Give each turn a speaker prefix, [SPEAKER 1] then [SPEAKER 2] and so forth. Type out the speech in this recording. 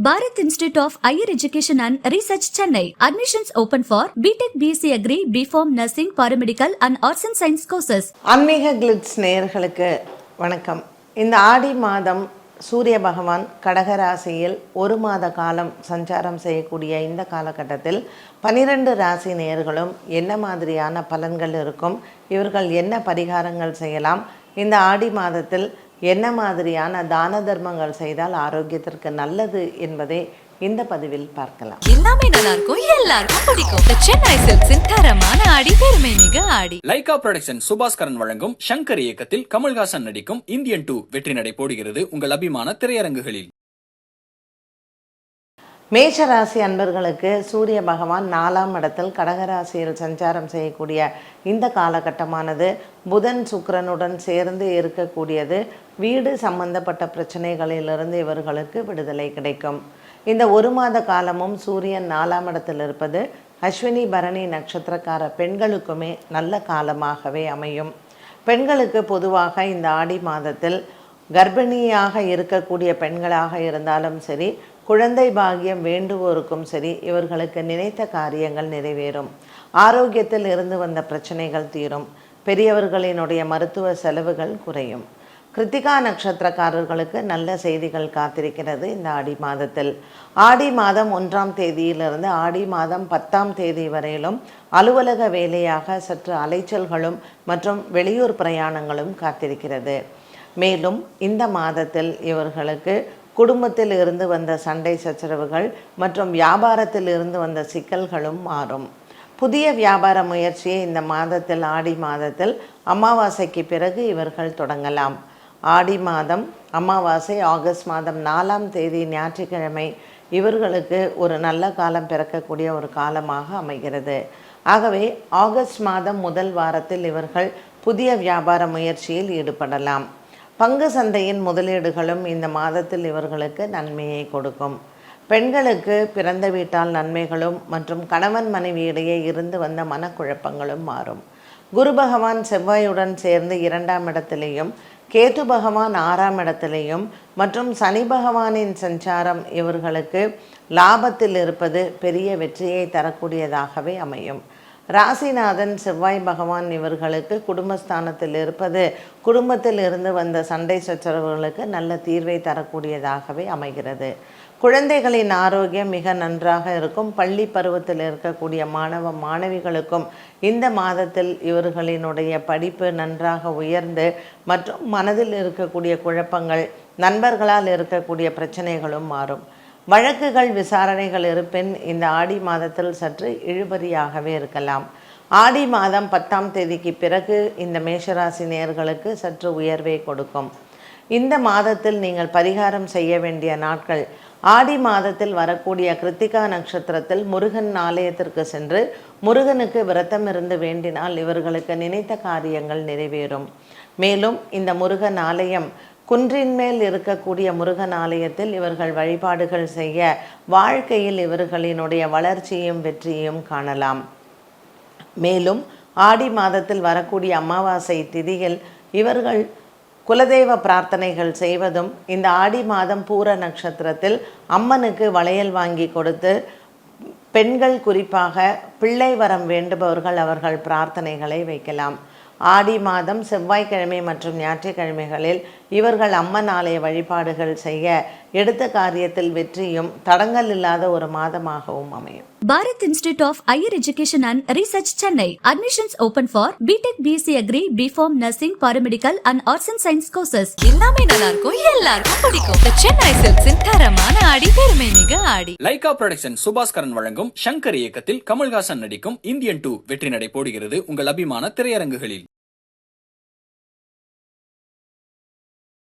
[SPEAKER 1] Bharat Institute of Higher Education and Research, Chennai. Admissions open for BTech, BSc Agri, BPharm, Nursing, Paramedical and Arts and Science courses.
[SPEAKER 2] ஆன்மீக glitz நேயர்களுக்கு வணக்கம். இந்த ஆடி மாதம் சூரிய பகவான் கடகராசியில் ஒரு மாத காலம் சஞ்சாரம் செய்யக்கூடிய இந்த காலகட்டத்தில் 12 ராசி நேயர்களும் என்ன மாதிரியான பலன்கள் இருக்கும், இவர்கள் என்ன பரிகாரங்கள் செய்யலாம், இந்த ஆடி மாதத்தில் என்ன மாதிரியான தான தர்மங்கள் செய்தால் ஆரோக்கியத்திற்கு நல்லது என்பதை இந்த பதிவில் பார்க்கலாம்.
[SPEAKER 3] எல்லாமே நல்லா இருக்கும், எல்லாருக்கும் பிடிக்கும். சென்னை சில்க்ஸின் தரமான ஆடி, பெருமை மிக ஆடி.
[SPEAKER 4] லைகா புரொடக்ஷன் சுபாஸ்கரன் வழங்கும் சங்கர் இயக்கத்தில் கமல்ஹாசன் நடிக்கும் இந்தியன் 2 வெற்றி நடை போடுகிறது உங்கள் அபிமான திரையரங்குகளில்.
[SPEAKER 2] மேஷராசி அன்பர்களுக்கு சூரிய பகவான் 4ஆம் இடத்தில் கடகராசியில் சஞ்சாரம் செய்யக்கூடிய இந்த காலகட்டமானது புதன் சுக்கிரனுடன் சேர்ந்து இருக்கக்கூடியது. வீடு சம்பந்தப்பட்ட பிரச்சனைகளிலிருந்து இவர்களுக்கு விடுதலை கிடைக்கும். இந்த ஒரு மாத காலமும் சூரியன் 4ஆம் இடத்தில் இருப்பது அஸ்வினி பரணி நட்சத்திரக்கார பெண்களுக்குமே நல்ல காலமாகவே அமையும். பெண்களுக்கு பொதுவாக இந்த ஆடி மாதத்தில் கர்ப்பிணியாக இருக்கக்கூடிய பெண்களாக இருந்தாலும் சரி, குழந்தை பாக்கியம் வேண்டுவோருக்கும் சரி, இவர்களுக்கு நினைத்த காரியங்கள் நிறைவேறும். ஆரோக்கியத்தில் இருந்து வந்த பிரச்சனைகள் தீரும். பெரியவர்களினுடைய மருத்துவ செலவுகள் குறையும். கிருத்திகா நட்சத்திரக்காரர்களுக்கு நல்ல செய்திகள் காத்திருக்கிறது. இந்த ஆடி மாதத்தில் ஆடி மாதம் 1ஆம் தேதியிலிருந்து ஆடி மாதம் 10ஆம் தேதி வரையிலும் அலுவலக வேலையாக சற்று அலைச்சல்களும் மற்றும் வெளியூர் பிரயாணங்களும் காத்திருக்கிறது. மேலும் இந்த மாதத்தில் இவர்களுக்கு குடும்பத்தில் இருந்து வந்த சண்டை சச்சரவுகள் மற்றும் வியாபாரத்தில் இருந்து வந்த சிக்கல்களும் மாறும். புதிய வியாபார முயற்சியை இந்த மாதத்தில் ஆடி மாதத்தில் அமாவாசைக்கு பிறகு இவர்கள் தொடங்கலாம். ஆடி மாதம் அமாவாசை ஆகஸ்ட் மாதம் 4ஆம் தேதி ஞாயிற்றுக்கிழமை இவர்களுக்கு ஒரு நல்ல காலம் பிறக்கக்கூடிய ஒரு காலமாக அமைகிறது. ஆகவே ஆகஸ்ட் மாதம் முதல் வாரத்தில் இவர்கள் புதிய வியாபார முயற்சியில் ஈடுபடலாம். பங்கு சந்தையின் முதலீடுகளும் இந்த மாதத்தில் இவர்களுக்கு நன்மையை கொடுக்கும். பெண்களுக்கு பிறந்த வீட்டால் நன்மைகளும் மற்றும் கணவன் மனைவி இடையே இருந்து வந்த மனக்குழப்பங்களும் மாறும். குரு பகவான் செவ்வாயுடன் சேர்ந்து 2ஆம் இடத்திலேயும், கேது பகவான் 6ஆம் இடத்திலேயும் மற்றும் சனி பகவானின் சஞ்சாரம் இவர்களுக்கு லாபத்தில் இருப்பது பெரிய வெற்றியை தரக்கூடியதாகவே அமையும். ராசிநாதன் செவ்வாய் பகவான் இவர்களுக்கு குடும்பஸ்தானத்தில் இருப்பது குடும்பத்தில் இருந்து வந்த சண்டை சச்சரவுகளுக்கு நல்ல தீர்வை தரக்கூடியதாகவே அமைகிறது. குழந்தைகளின் ஆரோக்கியம் மிக நன்றாக இருக்கும். பள்ளி பருவத்தில் இருக்கக்கூடிய மாணவ மாணவிகளுக்கும் இந்த மாதத்தில் இவர்களினுடைய படிப்பு நன்றாக உயர்ந்து மற்றும் மனதில் இருக்கக்கூடிய குழப்பங்கள், நண்பர்களால் இருக்கக்கூடிய பிரச்சனைகளும் மாறும். வழக்குகள் விசாரணைகள் இருப்பின் இந்த ஆடி மாதத்தில் சற்று இழுபறியாகவே இருக்கலாம். ஆடி மாதம் 10ஆம் தேதிக்கு பிறகு இந்த மேஷராசி நேயர்களுக்கு சற்று உயர்வை கொடுக்கும். இந்த மாதத்தில் நீங்கள் பரிகாரம் செய்ய வேண்டிய நாட்கள், ஆடி மாதத்தில் வரக்கூடிய கிருத்திகா நட்சத்திரத்தில் முருகன் ஆலயத்திற்கு சென்று முருகனுக்கு விரதம் இருந்து வேண்டினால் இவர்களுக்கு நினைத்த காரியங்கள் நிறைவேறும். மேலும் இந்த முருகன் ஆலயம் குன்றின் மேல் இருக்கக்கூடிய முருகன் ஆலயத்தில் இவர்கள் வழிபாடுகள் செய்ய வாழ்க்கையில் இவர்களினுடைய வளர்ச்சியும் வெற்றியும் காணலாம். மேலும் ஆடி மாதத்தில் வரக்கூடிய அமாவாசை திதியில் இவர்கள் குலதெய்வ பிரார்த்தனைகள் செய்வதும், இந்த ஆடி மாதம் பூர நட்சத்திரத்தில் அம்மனுக்கு வளையல் வாங்கி கொடுத்து, பெண்கள் குறிப்பாக பிள்ளை வரம் வேண்டுபவர்கள் அவர்கள் பிரார்த்தனைகளை வைக்கலாம். ஆடி மாதம் செவ்வாய்க்கிழமை மற்றும் ஞாயிற்றுக்கிழமைகளில் இவர்கள் அம்மன் ஆலய வழிபாடுகள் செய்ய எடுத்த காரியத்தில் வெற்றியும் தடங்கல் இல்லாத ஒரு மாதமாகவும் அமையும்.
[SPEAKER 1] Bharat Institute of Higher Education and Research, Chennai. Admissions open for BTech, BSc Agri, BPharm, Nursing, Paramedical and Arts and Science courses.
[SPEAKER 3] எல்லாமே நல்லா இருக்கும், எல்லாருக்கும் பிடிக்கும். சென்னை சில்க்ஸின் தரமான ஆடி, பெருமை மிக ஆடி.
[SPEAKER 4] லைகா புரொடக்ஷன் சுபாஸ்கரன் வழங்கும் சங்கர் இயக்கத்தில் கமல்ஹாசன் நடிக்கும் இந்தியன் 2 வெற்றி நடை போடுகிறது உங்கள் அபிமான திரையரங்குகளில்.